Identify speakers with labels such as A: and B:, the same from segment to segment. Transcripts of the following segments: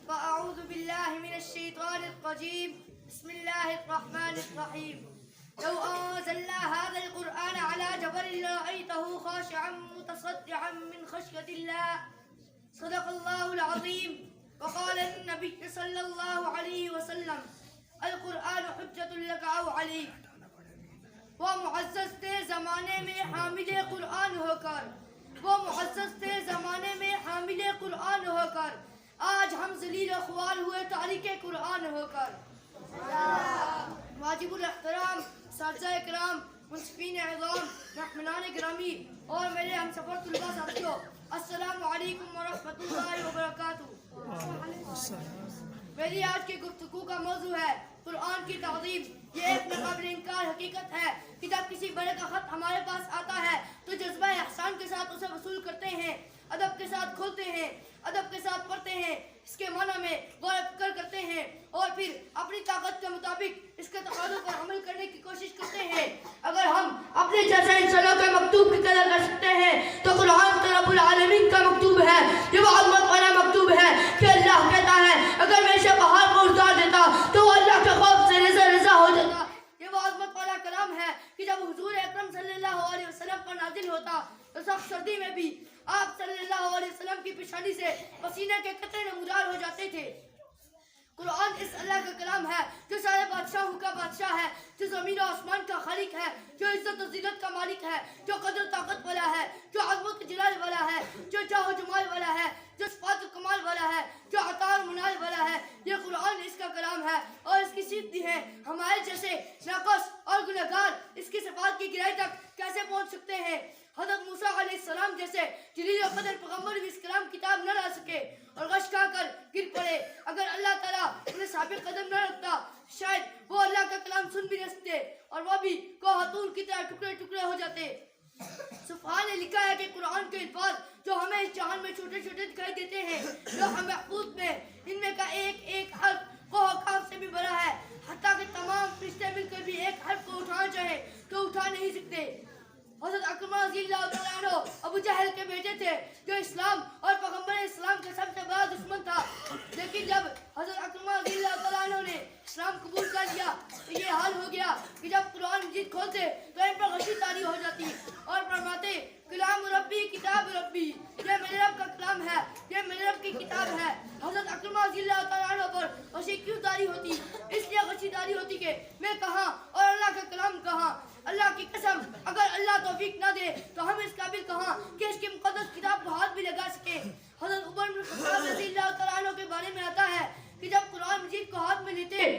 A: فأعوذ بالله من الشيطان الرجيم بسم الله الرحمن الرحيم لو أنزلنا هذا القرآن على جبل لرأيته خاشعا متصدعا من خشية الله صدق الله العظيم وقال النبي صلى الله عليه وسلم القرآن حجة لك أو عليك وہ معزز تھے زمانے میں حامل قرآن ہو کر وہ معزز تھے زمانے میں حامل قرآن ہو کر آج ہم ذلیل و خوار ہوئے تاریک قرآن ہو کر واجب الاحترام اساتذہ اکرام منصفین اعظام مہمانان گرامی اور میرے ہم سفر طلباء ساتھیوں السلام علیکم ورحمۃ اللہ وبرکاتہ۔ میری آج کی گفتگو کا موضوع ہے قرآن کی تعظیم۔ یہ ایک ناقابل انکار حقیقت ہے کہ جب کسی بڑے کا خط ہمارے پاس آتا ہے تو جذبہ احسان کے ساتھ اسے وصول کرتے ہیں، ادب کے ساتھ کھولتے ہیں، ادب کے ساتھ پڑھتے ہیں، اس کے معنی میں غور و فکر کرتے ہیں اور پھر اپنی طاقت کے مطابق اس کے تقاضوں پر عمل کرنے کی کوشش کرتے ہیں۔ اگر ہم اپنے جیسے انسانوں کے مکتوب کی قدر کر سکتے ہیں تو قرآن تو رب العالمین کا مکتوب ہے۔ یہ وہ عظمت والا مکتوب ہے کہ اللہ کہتا ہے اگر میں اسے پہاڑ کو اتار دیتا تو وہ اللہ کے خوف سے رضا رضا ہو جاتا۔ یہ وہ عظمت والا کلام ہے کہ جب حضور اکرم صلی اللہ علیہ وسلم پر نازل ہوتا تو سخت سردی میں بھی آپ صلی اللہ علیہ وسلم کی پیشانی سے پسینے کے قطرے نمودار ہو جاتے تھے۔ قرآن اس اللہ کا کلام ہے جو سارے بادشاہوں کا بادشاہ ہے، جو زمین و آسمان کا خالق ہے، جو عزت و ذلت کا مالک ہے، جو قدر و طاقت والا ہے، جو عظمت و جلال والا ہے، جو جاہ و جمال والا ہے، جو صفات و کمال والا ہے، جو عطا و منال والا ہے۔ یہ قرآن اس کا کلام ہے اور اس کی صفت ہے ہمارے جیسے ناقص اور گنہگار اس کی صفات کی گہرائی تک کیسے پہنچ سکتے ہیں۔ حضرت موسیٰ علیہ السلام جیسے جلیل و قدر پیغمبر بھی اس کلام کتاب نہ لا سکے اور غش کھا کر گر پڑے۔ اگر اللہ تعالیٰ انہیں ثابت قدم نہ رکھتا شاید وہ اللہ کا کلام سن بھی نہ سکتے اور وہ بھی کوہتور کی طرح ٹکڑے ٹکڑے ہو جاتے۔ سبحان نے لکھا ہے کہ قرآن کے الفاظ جو ہمیں اس جہان میں چھوٹے چھوٹے دکھائی دیتے ہیں، لوح محفوظ میں ان میں کا ایک ایک حرف کوہ کاف سے بھی بڑا ہے، حتیٰ کہ تمام فرشتے مل کر بھی ایک حرف کو اٹھانا چاہے تو اٹھا نہیں سکتے۔ حضرت اکرمہ رضی اللہ تعالیٰ عنہ ابو جہل کے بیٹے تھے جو اسلام اور پیغمبر اسلام کے سب سے بڑا دشمن تھا، لیکن جب حضرت اکرمہ رضی اللہ تعالیٰ عنہ نے اسلام قبول کر لیا تو یہ حال ہو گیا کہ جب قرآن مجید کھولتے تو ان پر غشی طاری ہو جاتی اور فرماتے کلام ربی کتاب ربی، یہ میرے رب کا کلام ہے، یہ میرے رب کی کتاب ہے۔ حضرت اکرمہ رضی اللہ تعالیٰ عنہ پر غشی کیوں طاری ہوتی؟ اس لیے غشی طاری ہوتی کہ میں کہاں اور اللہ کا کلام کہاں۔ اللہ کی قسم اگر اللہ توفیق نہ دے تو ہم اس قابل کہاں کہ اس کی مقدس کتاب کو ہاتھ بھی لگا سکے۔ حضرت عمر بن الخطاب رضی اللہ تعالیٰ عنہ کے بارے میں آتا ہے کہ جب قرآن مجید کو ہاتھ میں لیتے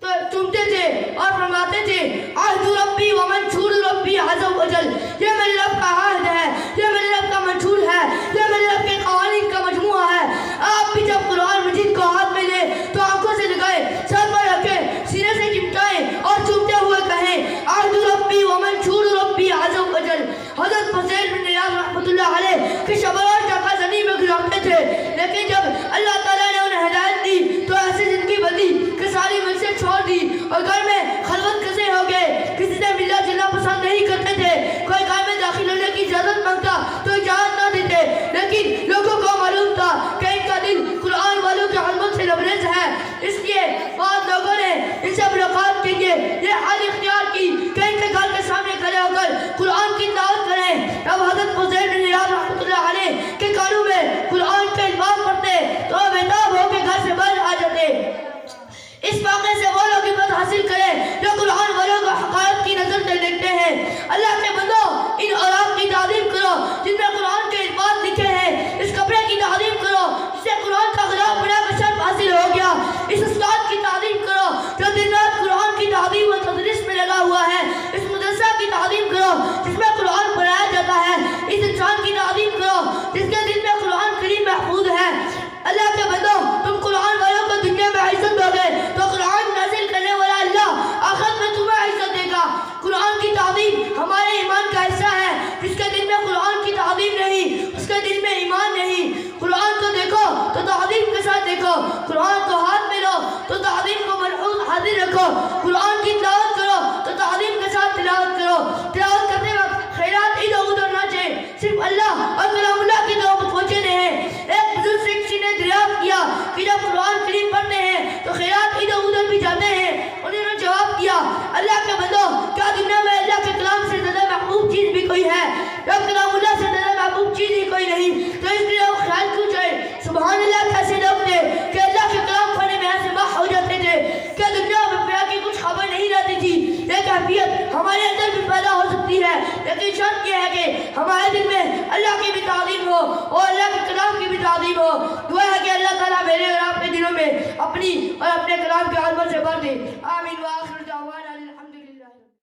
A: تو چومتے تھے اور فرماتے تھے عہد ربی ومنشور ربی عز و جل، یہ میرے رب کا عہد ہے، یہ میرے رب کا منشور ہے، یہ میرے رب کے قوانین کا مجموعہ ہے۔ آپ بھی جب قرآن مجید کو ہاتھ میں لیں تو آنکھوں سے لگائے، سر پر رکھیں، سینے سے چمٹائیں اور چومتے ہوئے کہیں عہد ربی ومنشور ربی عز و جل۔ حضرت فضیل بن عیاض رحمۃ اللہ علیہ کے شبرات جگہ زمین میں گزارتے تھے، لیکن جب اللہ تعالیٰ نے انہیں ہدایت دی تو ایسی زندگی بدلی کہ ساری منزل چھوڑ دی اور گھر میں خلوت کسے ہو گئے، کسی سے ملنا جلنا پسند نہیں کرتے تھے، کوئی گھر میں داخل ہونے کی اجازت مانگتا تو اجازت نہ دیتے، لیکن لوگوں کو معلوم تھا کہ ان کا دل قرآن والوں کے عظمت سے لبریز ہے، اس لیے بعض لوگوں نے ان سے ملاقات کے لیے یہ حال اختیار کی کہ ان کے گھر کے سامنے کھڑے ہو کر قرآن کی دعوت کریں۔ اب حضرت فضیل بن عیاض رحمۃ اللہ علیہ کے کانوں میں قرآن کے الفاظ پڑھتے تو وہ بیتاب ہو کے گھر سے باہر آ جاتے۔ اس واقعے سے وہ لوگ عبرت حاصل کریں جو قرآن والوں کو حقارت کی نظر سے دیکھتے ہیں۔ اللہ کے بندوں ان اوراق کی تعظیم کرو جن میں قرآن کے الفاظ لکھے ہیں، اس کپڑے کی تعظیم کرو جسے قرآن کا غلاف بنا کر شرف حاصل ہو گیا، اس استاد کی تعظیم کرو جو دن رات قرآن کی تعظیم و تدریس میں لگا ہوا ہے، اس مدرسہ کی تعظیم کرو جس میں قرآن پڑھایا جاتا ہے، اس انسان کی تعظیم کرو جس کے دل میں قرآن کریم محفوظ ہمارے اندر بھی پیدا ہو سکتی ہے، لیکن شرط یہ ہے کہ ہمارے دل میں اللہ کی بھی تعظیم ہو اور اللہ کے کلام کی بھی تعظیم ہو۔ دعا ہے کہ اللہ تعالیٰ میرے اور آپ کے دلوں میں اپنی اور اپنے کلام کی عظمت سے بھر دے۔ آمین۔